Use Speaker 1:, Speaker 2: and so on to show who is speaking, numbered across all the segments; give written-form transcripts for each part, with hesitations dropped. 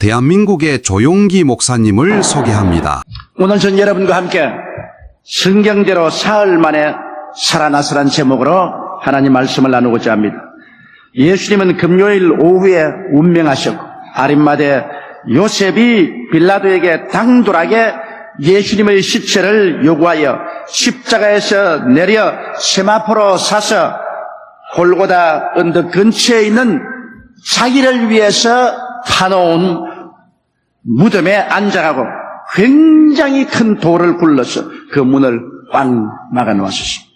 Speaker 1: 대한민국의 조용기 목사님을 소개합니다.
Speaker 2: 오늘 전 여러분과 함께 성경대로 사흘 만에 살아나서란 제목으로 하나님 말씀을 나누고자 합니다. 예수님은 금요일 오후에 운명하셨고 아림마대 요셉이 빌라도에게 당돌하게 예수님의 시체를 요구하여 십자가에서 내려 세마포로 사서 골고다 언덕 근처에 있는 자기를 위해서 파놓은 무덤에 앉아가고 굉장히 큰 돌을 굴러서 그 문을 꽉 막아놓았습니다.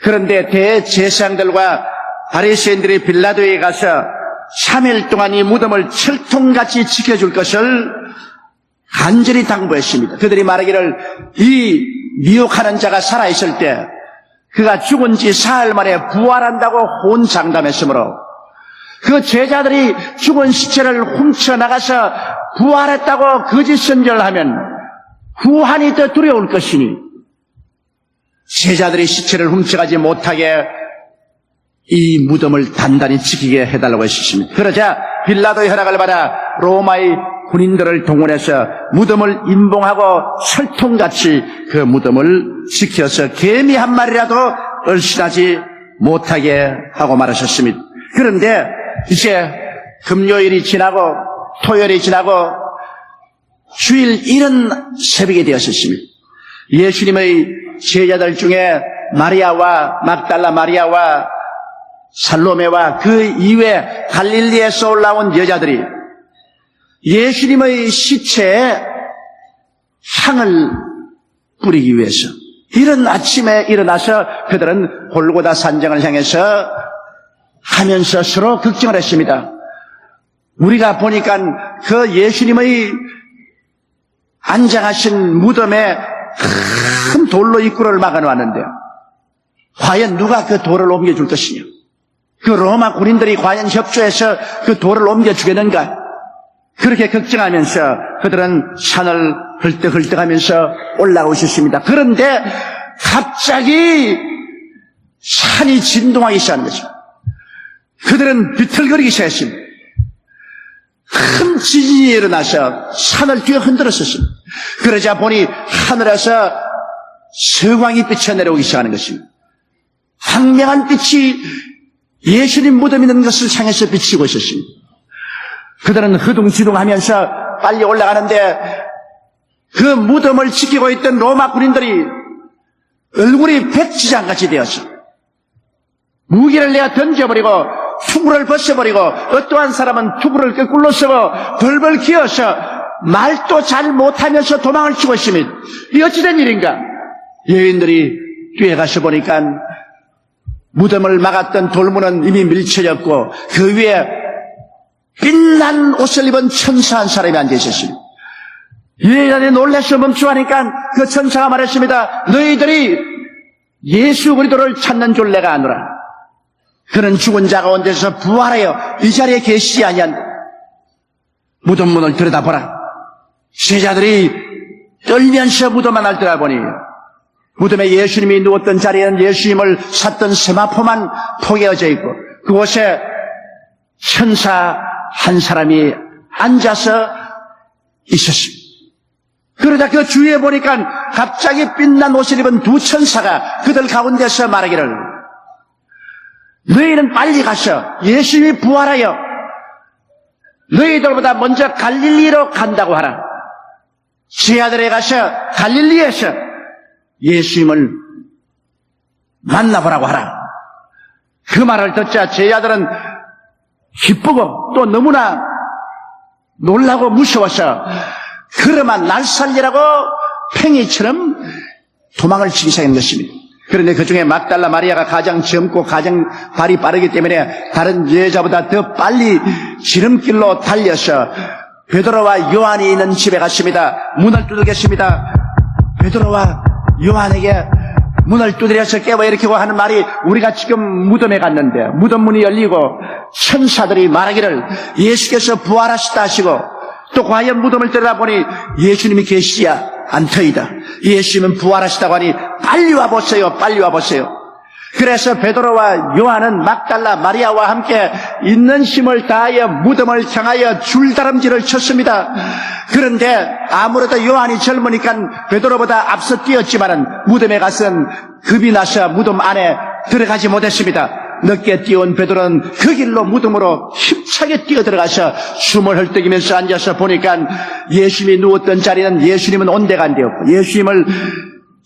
Speaker 2: 그런데 대제사장들과 바리새인들이 빌라도에 가서 3일 동안 이 무덤을 철통같이 지켜줄 것을 간절히 당부했습니다. 그들이 말하기를 이 미혹하는 자가 살아있을 때 그가 죽은 지 사흘 만에 부활한다고 혼장담했으므로 그 제자들이 죽은 시체를 훔쳐나가서 부활했다고 거짓 선전하면 구한이 더 두려울 것이니 제자들이 시체를 훔쳐가지 못하게 이 무덤을 단단히 지키게 해달라고 했습니다. 그러자 빌라도의 허락을 받아 로마의 군인들을 동원해서 무덤을 임봉하고 철통같이 그 무덤을 지켜서 개미 한 마리라도 얼씬하지 못하게 하고 말하셨습니다. 그런데 이제 금요일이 지나고 토요일이 지나고 주일 이른 새벽이 되었습니다. 예수님의 제자들 중에 마리아와 막달라 마리아와 살로메와 그 이외 갈릴리에서 올라온 여자들이 예수님의 시체에 향을 뿌리기 위해서 이른 아침에 일어나서 그들은 골고다 산장을 향해서 하면서 서로 걱정을 했습니다. 우리가 보니까 그 예수님의 안장하신 무덤에 큰 돌로 입구를 막아놓았는데 과연 누가 그 돌을 옮겨줄 것이냐? 그 로마 군인들이 과연 협조해서 그 돌을 옮겨주겠는가? 그렇게 걱정하면서 그들은 산을 헐떡헐떡하면서 올라오셨습니다. 그런데 갑자기 산이 진동하기 시작한 거죠. 그들은 비틀거리기 시작했습니다. 큰 지진이 일어나서 산을 뒤에 흔들었었습니다. 그러자 보니 하늘에서 서광이 빛이 내려오기 시작하는 것입니다. 황명한 빛이 예수님 무덤 있는 것을 향해서 비치고 있었습니다. 그들은 허둥지둥하면서 빨리 올라가는데 그 무덤을 지키고 있던 로마 군인들이 얼굴이 백지장같이 되어서 무기를 내어 던져버리고 투구를 벗어버리고 어떠한 사람은 투구를 거꾸로 쓰고 벌벌 기어서 말도 잘 못하면서 도망을 치고 있습니다. 이 어찌된 일인가? 여인들이 뒤에 가서 보니까 무덤을 막았던 돌문은 이미 밀쳐졌고 그 위에 빛난 옷을 입은 천사 한 사람이 앉아 있었습니다. 여인들이 놀라서 멈추하니까 그 천사가 말했습니다. 너희들이 예수 그리스도를 찾는 줄 내가 아노라. 그는 죽은 자 가운데서 부활하여 이 자리에 계시지 아니한다. 무덤 문을 들여다보라. 제자들이 떨면서 무덤 안을 들여다보니 무덤에 예수님이 누웠던 자리에는 예수님을 샀던 세마포만 포개어져 있고 그곳에 천사 한 사람이 앉아서 있었습니다. 그러다 그 주위에 보니까 갑자기 빛난 옷을 입은 두 천사가 그들 가운데서 말하기를 너희는 빨리 가서 예수님이 부활하여 너희들보다 먼저 갈릴리로 간다고 하라. 제자들에 가서 갈릴리에서 예수님을 만나보라고 하라. 그 말을 듣자 제자들은 기쁘고 또 너무나 놀라고 무서워서 그러면 날 살리라고 팽이처럼 도망을 치기 시작한 것입니다. 그런데 그 중에 막달라 마리아가 가장 젊고 가장 발이 빠르기 때문에 다른 여자보다 더 빨리 지름길로 달려서 베드로와 요한이 있는 집에 갔습니다. 문을 두들겼습니다. 베드로와 요한에게 문을 두드려서 깨워일으키고 하는 말이 우리가 지금 무덤에 갔는데 무덤 문이 열리고 천사들이 말하기를 예수께서 부활하시다 하시고 또 과연 무덤을 들여다보니 예수님이 계시지 않더이다. 예수님은 부활하시다고 하니 빨리 와보세요. 빨리 와보세요. 그래서 베드로와 요한은 막달라 마리아와 함께 있는 힘을 다하여 무덤을 향하여 줄다름질을 쳤습니다. 그런데 아무래도 요한이 젊으니까 베드로보다 앞서 뛰었지만은 무덤에 가서는 급이 나서 무덤 안에 들어가지 못했습니다. 늦게 뛰어온 베드로는 그 길로 무덤으로 힘차게 뛰어들어가서 숨을 헐떡이면서 앉아서 보니까 예수님이 누웠던 자리는 예수님은 온데가 안 되었고 예수님을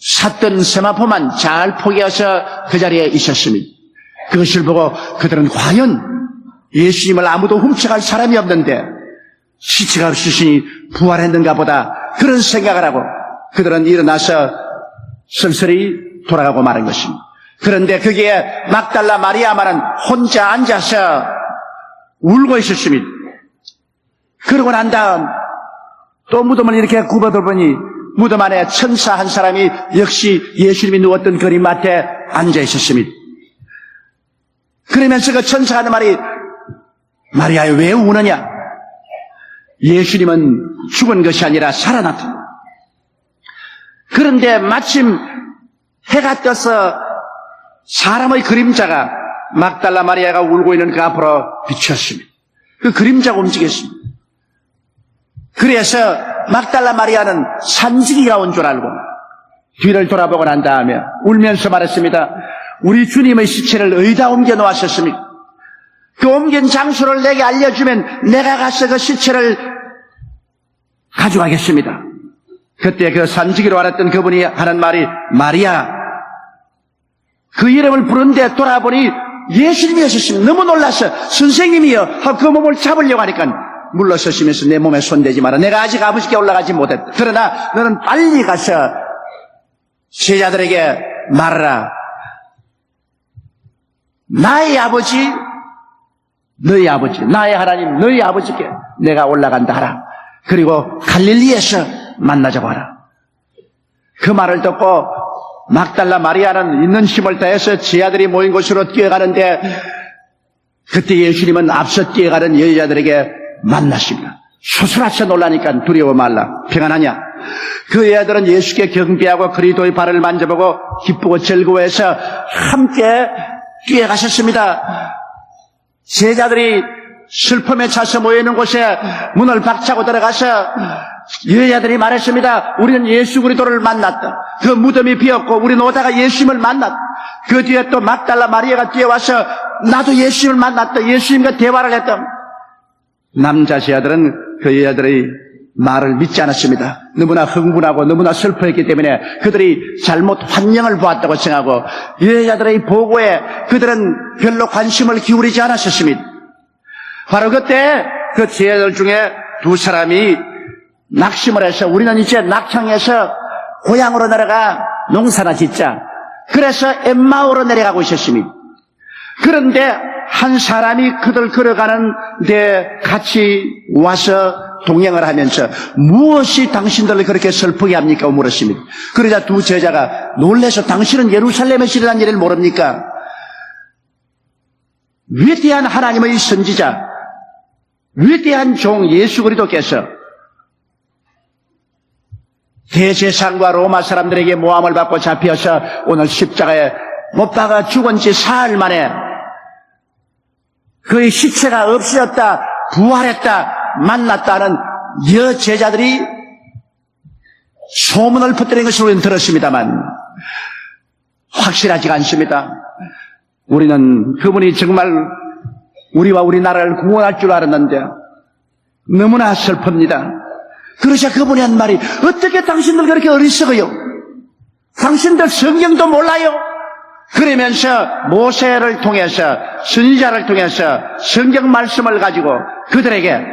Speaker 2: 샀던 세마포만 잘 포개어서 그 자리에 있었습니다. 그것을 보고 그들은 과연 예수님을 아무도 훔쳐갈 사람이 없는데 시체가 없으시니 부활했는가 보다 그런 생각을 하고 그들은 일어나서 쓸쓸히 돌아가고 마는 것입니다. 그런데 거기에 막달라 마리아만은 혼자 앉아서 울고 있었습니다. 그러고 난 다음 또 무덤을 이렇게 굽어들보니 무덤 안에 천사 한 사람이 역시 예수님이 누웠던 그림밭에 앉아 있었습니다. 그러면서 그 천사가 하는 말이 마리아야 왜 우느냐? 예수님은 죽은 것이 아니라 살아났다. 그런데 마침 해가 떠서 사람의 그림자가 막달라 마리아가 울고 있는 그 앞으로 비쳤습니다. 그 그림자가 움직였습니다. 그래서 막달라 마리아는 산지기가 온 줄 알고 뒤를 돌아보고 난 다음에 울면서 말했습니다. 우리 주님의 시체를 어디다 옮겨 놓았었습니까? 그 옮긴 장소를 내게 알려주면 내가 가서 그 시체를 가져가겠습니다. 그때 그 산지기로 알았던 그분이 하는 말이 마리아. 그 이름을 부른데 돌아보니 예수님이었습니다. 너무 놀라서 선생님이여 그 몸을 잡으려고 하니까 물러서시면서 내 몸에 손대지 마라. 내가 아직 아버지께 올라가지 못했다. 그러나 너는 빨리 가서 제자들에게 말하라. 나의 아버지, 너희 아버지, 나의 하나님, 너희 아버지께 내가 올라간다 하라. 그리고 갈릴리에서 만나자고 하라. 그 말을 듣고 막달라 마리아는 있는 힘을 다해서 제 아들이 모인 곳으로 뛰어가는데 그때 예수님은 앞서 뛰어가는 여자들에게 만났습니다. 소스라쳐 놀라니까 두려워 말라. 평안하냐? 그 여자들은 예수께 경배하고 그리스도의 발을 만져보고 기쁘고 즐거워해서 함께 뛰어가셨습니다. 제자들이 슬픔에 차서 모여있는 곳에 문을 박차고 들어가서 여자들이 말했습니다. 우리는 예수 그리스도를 만났다. 그 무덤이 비었고 우리는 오다가 예수님을 만났다. 그 뒤에 또 막달라 마리아가 뛰어와서 나도 예수님을 만났다. 예수님과 대화를 했다. 남자 제자들은 그 여자들의 말을 믿지 않았습니다. 너무나 흥분하고 너무나 슬퍼했기 때문에 그들이 잘못 환영을 보았다고 생각하고 여자들의 보고에 그들은 별로 관심을 기울이지 않았었습니다. 바로 그때 그 제자들 중에 두 사람이 낙심을 해서 우리는 이제 낙향에서 고향으로 내려가 농사나 짓자. 그래서 엠마오로 내려가고 있었습니다. 그런데 한 사람이 그들 걸어가는데 같이 와서 동행을 하면서 무엇이 당신들을 그렇게 슬프게 합니까? 물었습니다. 그러자 두 제자가 놀라서 당신은 예루살렘에서 일어난 일을 모릅니까? 위대한 하나님의 선지자, 위대한 종 예수 그리스도께서 대제사장과 로마 사람들에게 모함을 받고 잡혀서 오늘 십자가에 못 박아 죽은 지 사흘 만에 그의 시체가 없어졌다, 부활했다, 만났다는 여제자들이 소문을 퍼뜨린 것을 우리는 들었습니다만 확실하지가 않습니다. 우리는 그분이 정말 우리와 우리나라를 구원할 줄 알았는데 너무나 슬픕니다. 그러자 그분이 한 말이 어떻게 당신들 그렇게 어리석어요? 당신들 성경도 몰라요? 그러면서 모세를 통해서 선지자를 통해서 성경 말씀을 가지고 그들에게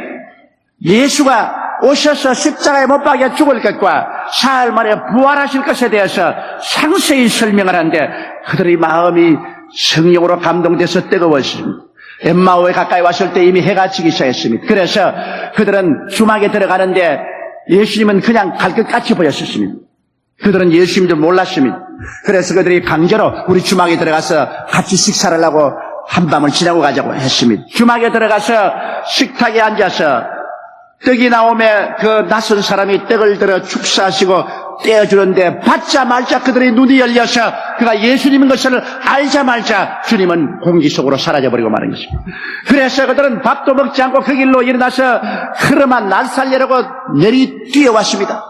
Speaker 2: 예수가 오셔서 십자가에 못 박여 죽을 것과 사흘 만에 부활하실 것에 대해서 상세히 설명을 하는데 그들의 마음이 성령으로 감동돼서 뜨거웠습니다. 엠마오에 가까이 왔을 때 이미 해가 지기 시작했습니다. 그래서 그들은 주막에 들어가는데 예수님은 그냥 갈 것 같이 보였습니다. 그들은 예수님도 몰랐습니다. 그래서 그들이 강제로 우리 주막에 들어가서 같이 식사를 하고 한밤을 지나고 가자고 했습니다. 주막에 들어가서 식탁에 앉아서 떡이 나오며 그 낯선 사람이 떡을 들어 축사하시고 떼어주는데 받자마자 그들의 눈이 열려서 그가 예수님인 것을 알자마자 주님은 공기 속으로 사라져버리고 마는 것입니다. 그래서 그들은 밥도 먹지 않고 그 길로 일어나서 흐름한 날살려라고 내리 뛰어왔습니다.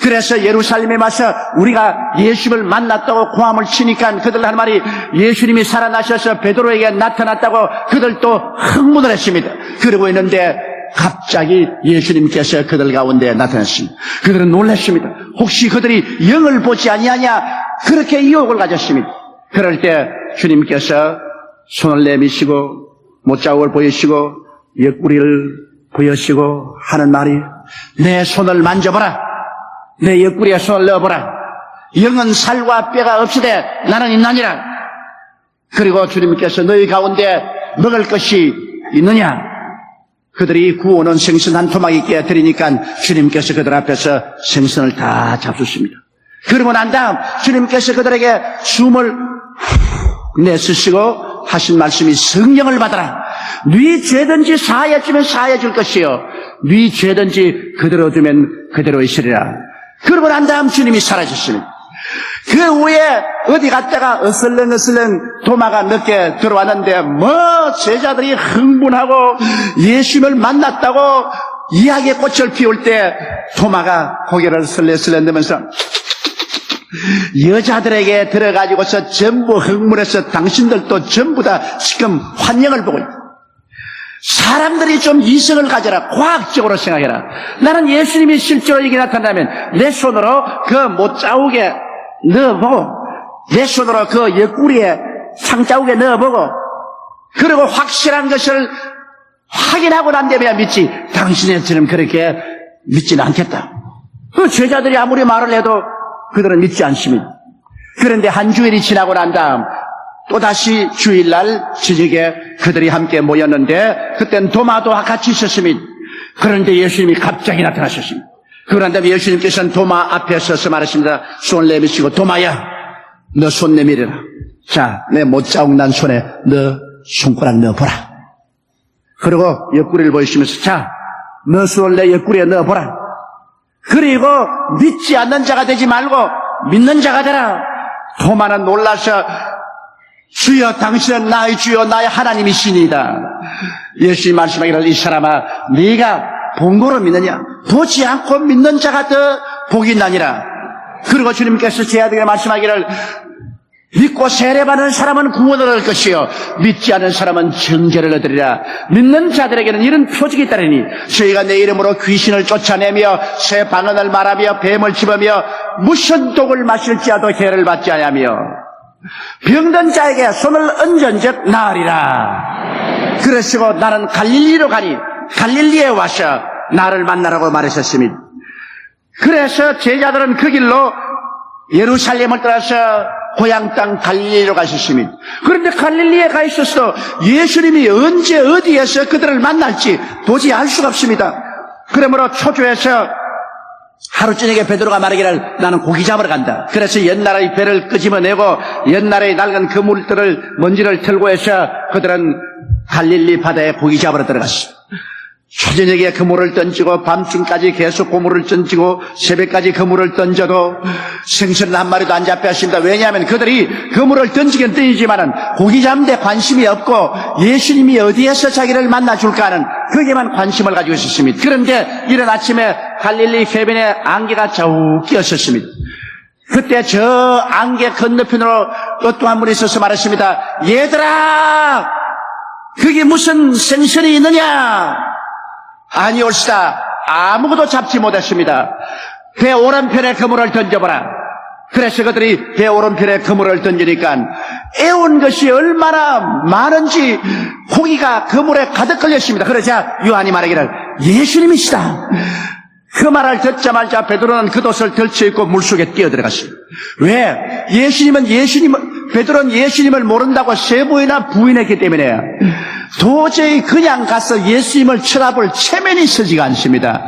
Speaker 2: 그래서 예루살렘에 와서 우리가 예수를 만났다고 고함을 치니까 그들 한 말이 예수님이 살아나셔서 베드로에게 나타났다고 그들도 흥분을 했습니다. 그러고 있는데 갑자기 예수님께서 그들 가운데 나타났습니다. 그들은 놀랐습니다. 혹시 그들이 영을 보지 아니하냐 그렇게 유혹을 가졌습니다. 그럴 때 주님께서 손을 내미시고 못자국을 보이시고 옆구리를 보여시고 하는 말이 내 손을 만져보라. 내 옆구리에 손을 넣어보라. 영은 살과 뼈가 없으되 나는 있나니라. 그리고 주님께서 너희 가운데 먹을 것이 있느냐? 그들이 구워놓은 생선 한 토막이게 드리니까 주님께서 그들 앞에서 생선을 다 잡수십니다. 그러고 난 다음 주님께서 그들에게 숨을 내쉬시고 하신 말씀이 성령을 받아라. 네 죄든지 사하여주면 사하여줄 것이요 네 죄든지 그대로 두면 그대로 있으리라. 그러고 난 다음 주님이 사라졌습니다. 그 후에 어디 갔다가 어슬렁어슬렁 도마가 늦게 들어왔는데 제자들이 흥분하고 예수님을 만났다고 이야기의 꽃을 피울 때 도마가 고개를 슬레슬레 내면서 여자들에게 들어가지고서 전부 흥분해서 당신들도 전부 다 지금 환영을 보고 있다. 사람들이 좀 이성을 가져라. 과학적으로 생각해라. 나는 예수님이 실제로 이게 나타나면 내 손으로 그 못자국에 넣어보고 내 손으로 그 옆구리에 상자국에 넣어보고 그리고 확실한 것을 확인하고 난 다음에 믿지 당신처럼 그렇게 믿지는 않겠다. 그 제자들이 아무리 말을 해도 그들은 믿지 않습니다. 그런데 한 주일이 지나고 난 다음 또다시 주일날 저녁에 그들이 함께 모였는데 그땐 도마도 같이 있었습니다. 그런데 예수님이 갑자기 나타나셨습니다. 그런 다음에 예수님께서는 도마 앞에 서서 말하십니다. 손을 내미시고 도마야 너 손 내밀어라. 자, 내 못자국 난 손에 너 손가락 넣어보라. 그리고 옆구리를 보이시면서 자, 너 손을 내 옆구리에 넣어보라. 그리고 믿지 않는 자가 되지 말고 믿는 자가 되라. 도마는 놀라서 주여 당신은 나의 주여 나의 하나님이시니이다. 예수님 말씀하기를 이 사람아 네가 본 거로 믿느냐? 보지 않고 믿는 자가 더 복이 나니라. 그리고 주님께서 제 아들에게 말씀하기를 믿고 세례받는 사람은 구원을 얻을 것이요 믿지 않는 사람은 정죄를 얻으리라. 믿는 자들에게는 이런 표적이 있다니 저희가 내 이름으로 귀신을 쫓아내며 새 방언을 말하며 뱀을 집으며 무슨 독을 마실지라도 해를 받지 아니하며 병든 자에게 손을 얹은즉 나으리라. 그러시고 나는 갈릴리로 가니 갈릴리에 와서 나를 만나라고 말하셨습니다. 그래서 제자들은 그 길로 예루살렘을 떠나서 고향 땅 갈릴리로 가셨습니다. 그런데 갈릴리에 가 있어서 예수님이 언제 어디에서 그들을 만날지 도저히 알 수가 없습니다. 그러므로 초조해서 하루 저녁에 베드로가 말하기를 나는 고기 잡으러 간다. 그래서 옛날의 배를 끄집어내고 옛날의 낡은 그물들을 먼지를 털고 해서 그들은 갈릴리 바다에 고기 잡으러 들어갔습니다. 초저녁에 그물을 던지고 밤중까지 계속 그물을 던지고 새벽까지 그물을 던져도 생선 한 마리도 안 잡혔습니다. 왜냐하면 그들이 그물을 던지긴 던지지만은 고기 잡는 데 관심이 없고 예수님이 어디에서 자기를 만나줄까 하는 거기에만 관심을 가지고 있었습니다. 그런데 이른 아침에 갈릴리 해변에 안개가 자욱 끼었었습니다. 그때 저 안개 건너편으로 어떠한 분이 있어서 말했습니다. 얘들아 거기 무슨 생선이 있느냐? 아니올시다. 아무것도 잡지 못했습니다. 배 오른편에 그물을 던져보라. 그래서 그들이 배 오른편에 그물을 던지니까 애운 것이 얼마나 많은지 고기가 그물에 가득 걸렸습니다. 그러자 요한이 말하기를 예수님이시다. 그 말을 듣자마자 베드로는 겉옷을 덜쳐입고 물속에 뛰어들어갔습니다. 왜? 베드로는 예수님을 모른다고 세 번이나 부인했기 때문에 도저히 그냥 가서 예수님을 쳐다볼 체면이 서지가 않습니다.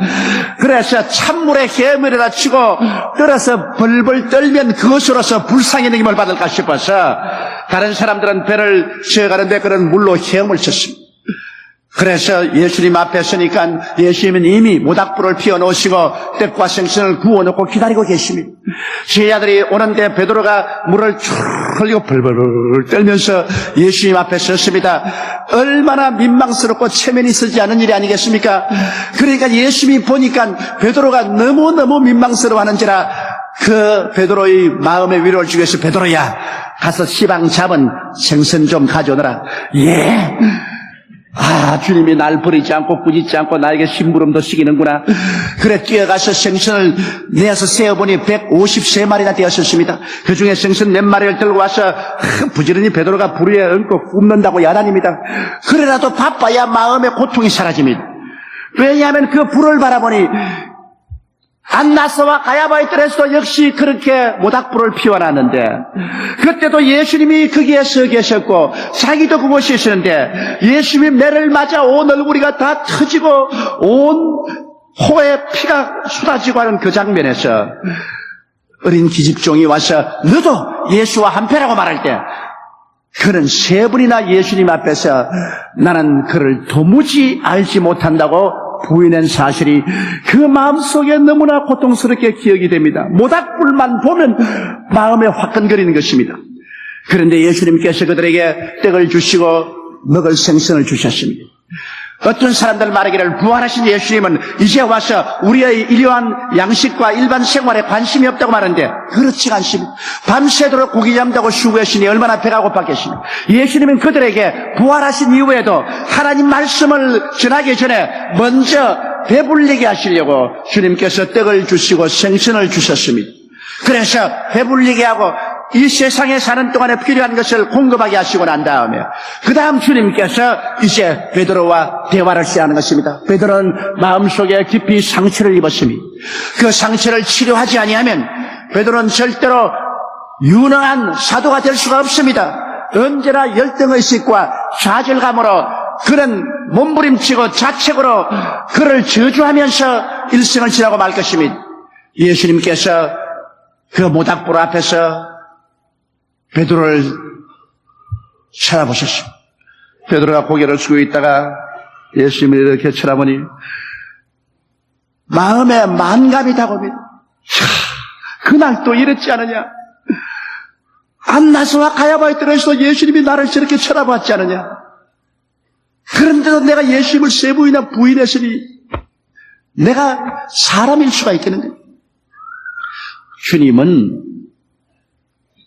Speaker 2: 그래서 찬물에 해물에다 치고 떨어서 벌벌 떨면 그것으로서 불쌍히 느낌을 받을까 싶어서 다른 사람들은 배를 쉬어가는데 그런 물로 헤엄을 쳤습니다. 그래서 예수님 앞에 서니까 예수님은 이미 모닥불을 피워놓으시고 떡과 생선을 구워놓고 기다리고 계십니다. 제자들이 오는데 베드로가 물을 쭉 흘리고 벌벌 떨면서 예수님 앞에 섰습니다. 얼마나 민망스럽고 체면이 서지 않은 일이 아니겠습니까? 그러니까 예수님이 보니까 베드로가 너무너무 민망스러워하는지라 그 베드로의 마음의 위로를 주기 위해서 베드로야 가서 시방 잡은 생선 좀 가져오너라. 예. 주님이 날 버리지 않고 꾸짖지 않고 나에게 심부름도 시키는구나. 그래 뛰어가서 생선을 내어서 세어보니 153마리나 되었었습니다. 그 중에 생선 4마리를 들고 와서 부지런히 베드로가 불 위에 얹고 굽는다고 야단입니다. 그래라도 바빠야 마음의 고통이 사라집니다. 왜냐하면 그 불을 바라보니 안나스와 가야바의 뜰에서도 역시 그렇게 모닥불을 피워놨는데 그때도 예수님이 거기에 서 계셨고 자기도 그곳에 있었는데 예수님이 매를 맞아 온 얼굴이가 다 터지고 온 호에 피가 쏟아지고 하는 그 장면에서 어린 기집종이 와서 너도 예수와 한패라고 말할 때 그는 3번이나 예수님 앞에서 나는 그를 도무지 알지 못한다고 부인한 사실이 그 마음속에 너무나 고통스럽게 기억이 됩니다. 모닥불만 보면 마음에 화끈거리는 것입니다. 그런데 예수님께서 그들에게 떡을 주시고 먹을 생선을 주셨습니다. 어떤 사람들 말하기를 부활하신 예수님은 이제 와서 우리의 일요한 양식과 일반 생활에 관심이 없다고 말하는데 그렇지가 않습니다. 밤새도록 고기 잡다고 수고하시니 얼마나 배가 고팠겠습니까? 예수님은 그들에게 부활하신 이후에도 하나님 말씀을 전하기 전에 먼저 배불리게 하시려고 주님께서 떡을 주시고 생선을 주셨습니다. 그래서 배불리게 하고 이 세상에 사는 동안에 필요한 것을 공급하게 하시고 난 다음에 그 다음 주님께서 이제 베드로와 대화를 시작하는 것입니다. 베드로는 마음속에 깊이 상처를 입었습니다. 그 상처를 치료하지 아니하면 베드로는 절대로 유능한 사도가 될 수가 없습니다. 언제나 열등의식과 좌절감으로 그는 몸부림치고 자책으로 그를 저주하면서 일생을 지나고 말 것입니다. 예수님께서 그 모닥불 앞에서 베드로를 쳐다보셨습니다. 베드로가 고개를 숙이고 있다가 예수님을 이렇게 쳐다보니 마음에 만감이 다가옵니다. 그날 또 이랬지 않느냐? 안나스와 가야바의 뜰에서도 예수님이 나를 저렇게 쳐다봤지 않느냐? 그런데도 내가 예수님을 3번이나 부인했으니 내가 사람일 수가 있겠는가? 주님은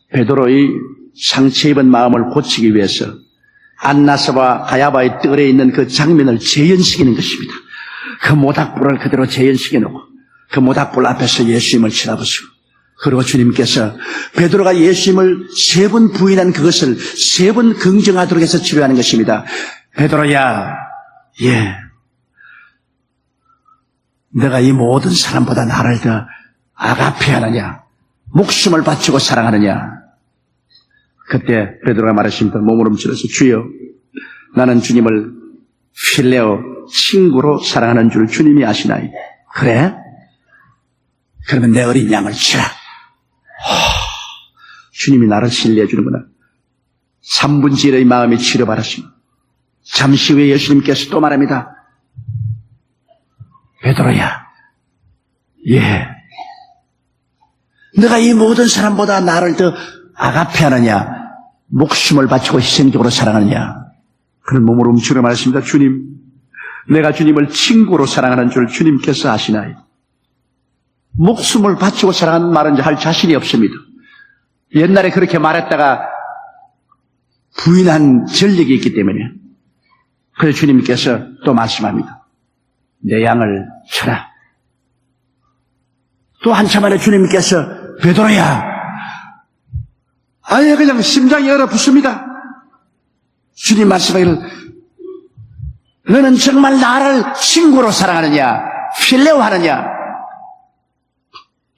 Speaker 2: 베드로의 상처 입은 마음을 고치기 위해서 안나스와 가야바의 뜰에 있는 그 장면을 재현시키는 것입니다. 그 모닥불을 그대로 재현시켜 놓고 그 모닥불 앞에서 예수님을 쳐다보시고 그리고 주님께서 베드로가 예수님을 3번 부인한 그것을 3번 긍정하도록 해서 치료하는 것입니다. 베드로야, 예, 내가 이 모든 사람보다 나를 더 아가페하느냐, 목숨을 바치고 사랑하느냐. 그때 베드로가 말했습니다. 몸부림치면서 주여, 나는 주님을 필레오, 친구로 사랑하는 줄 주님이 아시나이다. 그래? 그러면 내 어린 양을 치라. 주님이 나를 신뢰해 주는구나. 3분의 1의 마음이 치료받았습니다. 잠시 후에 예수님께서 또 말합니다. 베드로야, 예, 내가 이 모든 사람보다 나를 더 아가페하느냐, 목숨을 바치고 희생적으로 사랑하느냐. 그런 몸으로 움츠려 말했습니다. 주님, 내가 주님을 친구로 사랑하는 줄 주님께서 아시나이다. 목숨을 바치고 사랑하는 말은 할 자신이 없습니다. 옛날에 그렇게 말했다가 부인한 전력이 있기 때문에. 그래서 주님께서 또 말씀합니다. 내 양을 쳐라. 또 한참 안에 주님께서 베드로야, 아예 그냥 심장이 얼어붙습니다. 주님 말씀하기를 너는 정말 나를 친구로 사랑하느냐, 필레오 하느냐.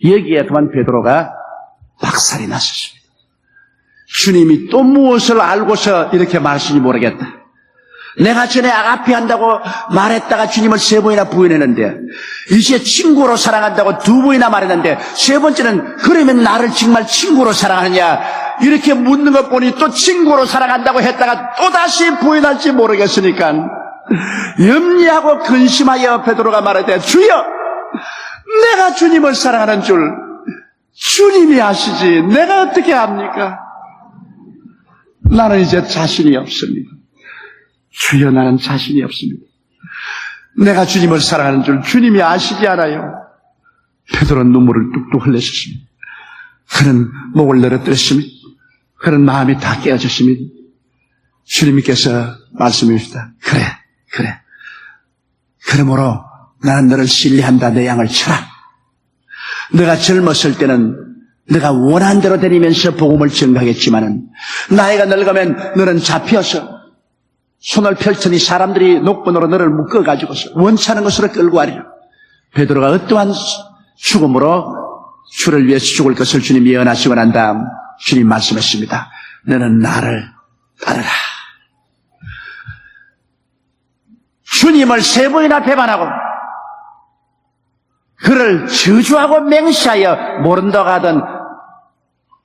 Speaker 2: 여기에 그만 베드로가 박살이 났었습니다. 주님이 또 무엇을 알고서 이렇게 말씀인지 모르겠다. 내가 전에 아가페 한다고 말했다가 주님을 3번이나 부인했는데 이제 친구로 사랑한다고 2번이나 말했는데 3번째는 그러면 나를 정말 친구로 사랑하느냐 이렇게 묻는 것 보니 또 친구로 사랑한다고 했다가 또다시 부인할지 모르겠으니까 염려하고 근심하여 베드로가 말하되 주여 내가 주님을 사랑하는 줄 주님이 아시지 내가 어떻게 압니까? 나는 이제 자신이 없습니다. 주여 나는 자신이 없습니다. 내가 주님을 사랑하는 줄 주님이 아시지 않아요. 베드로는 눈물을 뚝뚝 흘렸습니다. 그는 목을 늘어뜨렸습니다. 그는 마음이 다 깨어졌습니다. 주님께서 말씀하십니다. 그래. 그러므로 나는 너를 신뢰한다. 내 양을 쳐라. 너가 젊었을 때는 네가 원하는 대로 다니면서 복음을 전가하겠지만은 나이가 늙으면 너는 잡혀서 손을 펼쳐니 사람들이 녹번으로 너를 묶어가지고서 원치 않은 것으로 끌고 가리라. 베드로가 어떠한 죽음으로 주를 위해서 죽을 것을 주님이 예언하시고 난 다음 주님 말씀했습니다. 너는 나를 따르라. 주님을 세 번이나 배반하고 그를 저주하고 맹시하여 모른다고 하던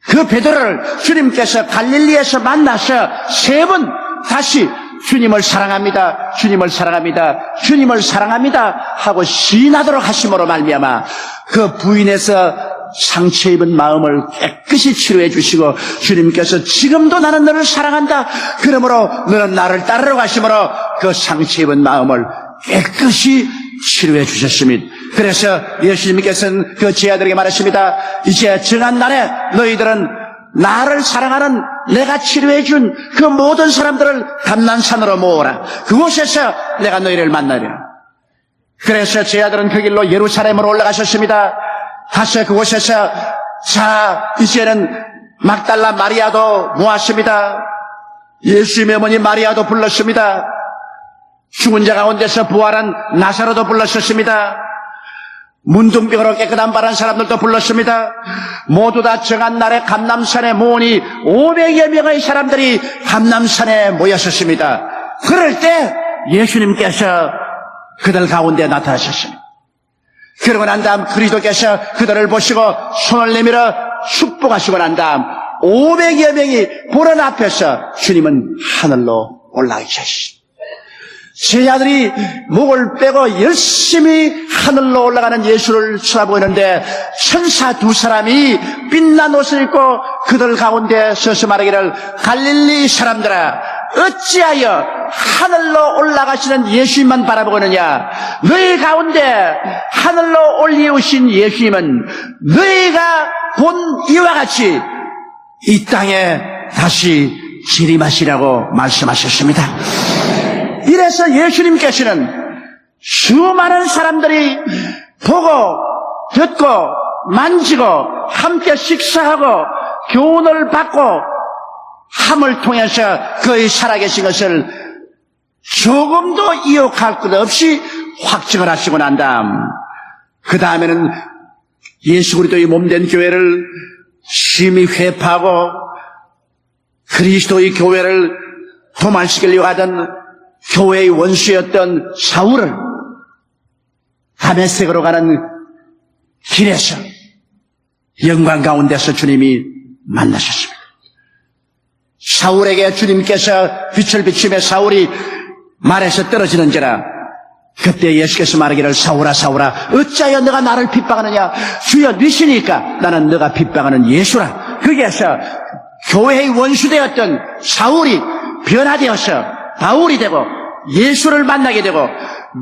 Speaker 2: 그 베드로를 주님께서 갈릴리에서 만나서 세 번 다시 주님을 사랑합니다. 주님을 사랑합니다. 주님을 사랑합니다 하고 시인하도록 하심으로 말미암아 그 부인에서 상처 입은 마음을 깨끗이 치료해 주시고 주님께서 지금도 나는 너를 사랑한다. 그러므로 너는 나를 따르러 가심으로 그 상처 입은 마음을 깨끗이 치료해 주셨습니다. 그래서 예수님께서는 그 제자들에게 말하십니다. 이제 정한 날에 너희들은 나를 사랑하는 내가 치료해 준 그 모든 사람들을 감난산으로 모으라. 그곳에서 내가 너희를 만나리라. 그래서 제자들은 그 길로 예루살렘으로 올라가셨습니다. 가서 그곳에서 이제는 막달라 마리아도 모았습니다. 예수님의 어머니 마리아도 불렀습니다. 죽은 자 가운데서 부활한 나사로도 불렀었습니다. 문둥병으로 깨끗한 발한 사람들도 불렀습니다. 모두 다 정한 날에 감람산에 모으니 500여 명의 사람들이 감람산에 모였었습니다. 그럴 때 예수님께서 그들 가운데 나타나셨습니다. 그러고 난 다음 그리스도께서 그들을 보시고 손을 내밀어 축복하시고 난 다음 500여 명이 보는 앞에서 주님은 하늘로 올라가셨습니다. 제자들이 목을 빼고 열심히 하늘로 올라가는 예수를 쳐다보고 있는데 천사 두 사람이 빛난 옷을 입고 그들 가운데 서서 말하기를 갈릴리 사람들아 어찌하여 하늘로 올라가시는 예수님만 바라보고 있느냐. 너희 가운데 하늘로 올리우신 예수님은 너희가 본 이와 같이 이 땅에 다시 재림하시라고 말씀하셨습니다. 이래서 예수님께서는 수많은 사람들이 보고 듣고 만지고 함께 식사하고 교훈을 받고 함을 통해서 그의 살아계신 것을 조금도 이혹할 것 없이 확증을 하시고 난 다음 그 다음에는 예수 그리스도의 몸된 교회를 심히 회파하고 그리스도의 교회를 도망시키려고 하던 교회의 원수였던 사울을 다메섹으로 가는 길에서 영광 가운데서 주님이 만나셨습니다. 사울에게 주님께서 빛을 비추며 사울이 말에서 떨어지는지라 그때 예수께서 말하기를 사울아 사울아 어찌하여 너가 나를 핍박하느냐. 주여 니시니까 나는 너가 핍박하는 예수라. 거기에서 교회의 원수되었던 사울이 변화되어서 바울이 되고 예수를 만나게 되고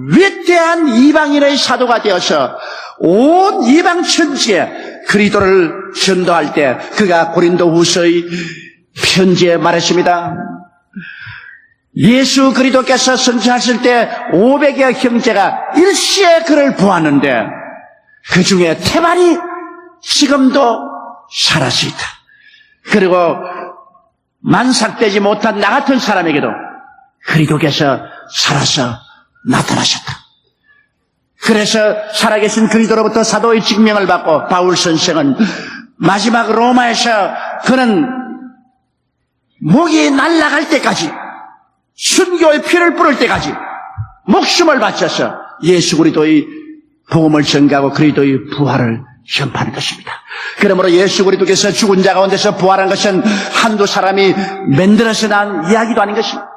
Speaker 2: 위대한 이방인의 사도가 되어서 온 이방 천지에 그리스도를 전도할 때 그가 고린도후서의 편지에 말했습니다. 예수 그리스도께서 선지하실 때 500여 형제가 일시에 그를 보았는데 그 중에 태반이 지금도 살아서 있다. 그리고 만삭되지 못한 나 같은 사람에게도 그리스도께서 살아서 나타나셨다. 그래서 살아계신 그리스도로부터 사도의 직명을 받고 바울 선생은 마지막 로마에서 그는 목이 날아갈 때까지 순교의 피를 뿌릴 때까지 목숨을 바쳐서 예수 그리스도의 복음을 전가하고 그리스도의 부활을 전파하는 것입니다. 그러므로 예수 그리스도께서 죽은 자 가운데서 부활한 것은 한두 사람이 만들어서 난 이야기도 아닌 것입니다.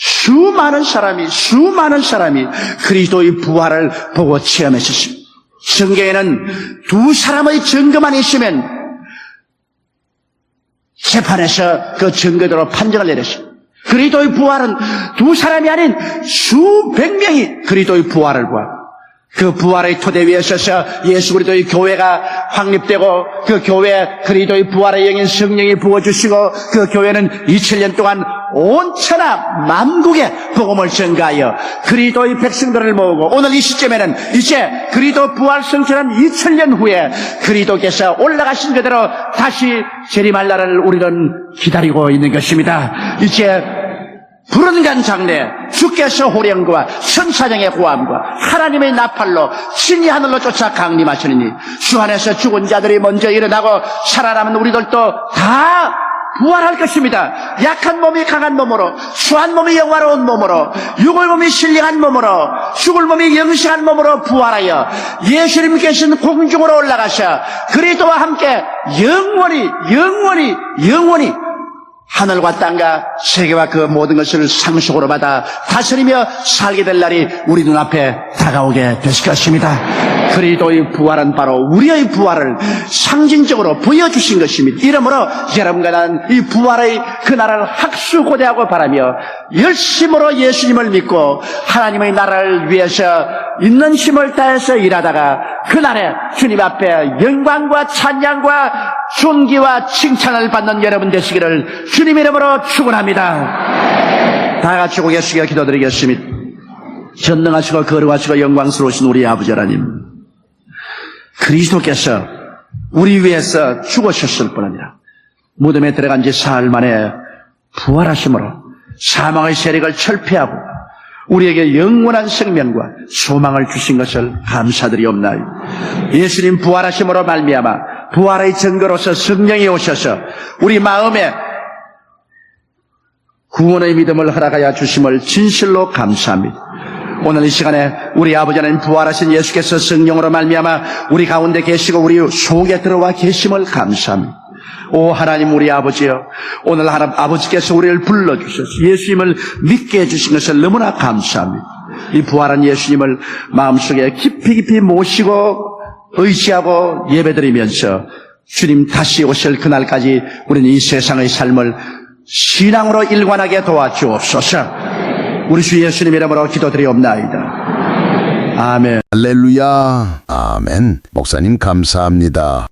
Speaker 2: 수많은 사람이 그리스도의 부활을 보고 체험했었습니다. 성경에는 두 사람의 증거만 있으면 재판에서 그 증거대로 판정을 내렸습니다. 그리스도의 부활은 두 사람이 아닌 수백 명이 그리스도의 부활을 보았고, 그 부활의 토대 위에 서서 예수 그리스도의 교회가 확립되고, 그 교회에 그리스도의 부활의 영인 성령이 부어주시고, 그 교회는 2000년 동안 온 천하 만국에 복음을 전가하여 그리스도의 백성들을 모으고, 오늘 이 시점에는 이제 그리스도 부활 성천한 2000년 후에 그리스도께서 올라가신 그대로 다시 재림할 날을 우리는 기다리고 있는 것입니다. 이제 불언간 장래, 주께서 호령과 천사장의 고함과 하나님의 나팔로 신이 하늘로 쫓아 강림하시느니 주 안에서 죽은 자들이 먼저 일어나고 살아남은 우리들도 다 부활할 것입니다. 약한 몸이 강한 몸으로, 수한 몸이 영화로운 몸으로, 육을 몸이 신령한 몸으로, 죽을 몸이 영생한 몸으로 부활하여 예수님께서는 공중으로 올라가셔 그리스도와 함께 영원히 하늘과 땅과 세계와 그 모든 것을 상속으로 받아 다스리며 살게 될 날이 우리 눈앞에 다가오게 되실 것입니다. 그리스도의 부활은 바로 우리의 부활을 상징적으로 보여주신 것입니다. 이러므로 여러분과 나는 이 부활의 그날을 학수고대하고 바라며 열심으로 예수님을 믿고 하나님의 나라를 위해서 있는 힘을 다해서 일하다가 그날에 주님 앞에 영광과 찬양과 존귀와 칭찬을 받는 여러분 되시기를 주님 이름으로 축원합니다. 다 같이 고개 숙여 기도드리겠습니다. 전능하시고 거룩하시고 영광스러우신 우리 아버지 하나님, 그리스도께서 우리 위해서 죽으셨을 뿐 아니라 무덤에 들어간 지 사흘 만에 부활하심으로 사망의 세력을 철폐하고 우리에게 영원한 생명과 소망을 주신 것을 감사드리옵나이다. 예수님 부활하심으로 말미암아 부활의 증거로서 성령이 오셔서 우리 마음에 구원의 믿음을 허락하여 주심을 진실로 감사합니다. 오늘 이 시간에 우리 아버지 하나님 부활하신 예수께서 성령으로 말미암아 우리 가운데 계시고 우리 속에 들어와 계심을 감사합니다. 오 하나님 우리 아버지여, 오늘 하나님 아버지께서 우리를 불러주셔서 예수님을 믿게 해주신 것을 너무나 감사합니다. 이 부활한 예수님을 마음속에 깊이 모시고 의지하고 예배드리면서 주님 다시 오실 그날까지 우리는 이 세상의 삶을 신앙으로 일관하게 도와주옵소서. 우리 주 예수님 이름으로 기도드리옵나이다. 아멘.
Speaker 3: 할렐루야. 아멘. 목사님 감사합니다.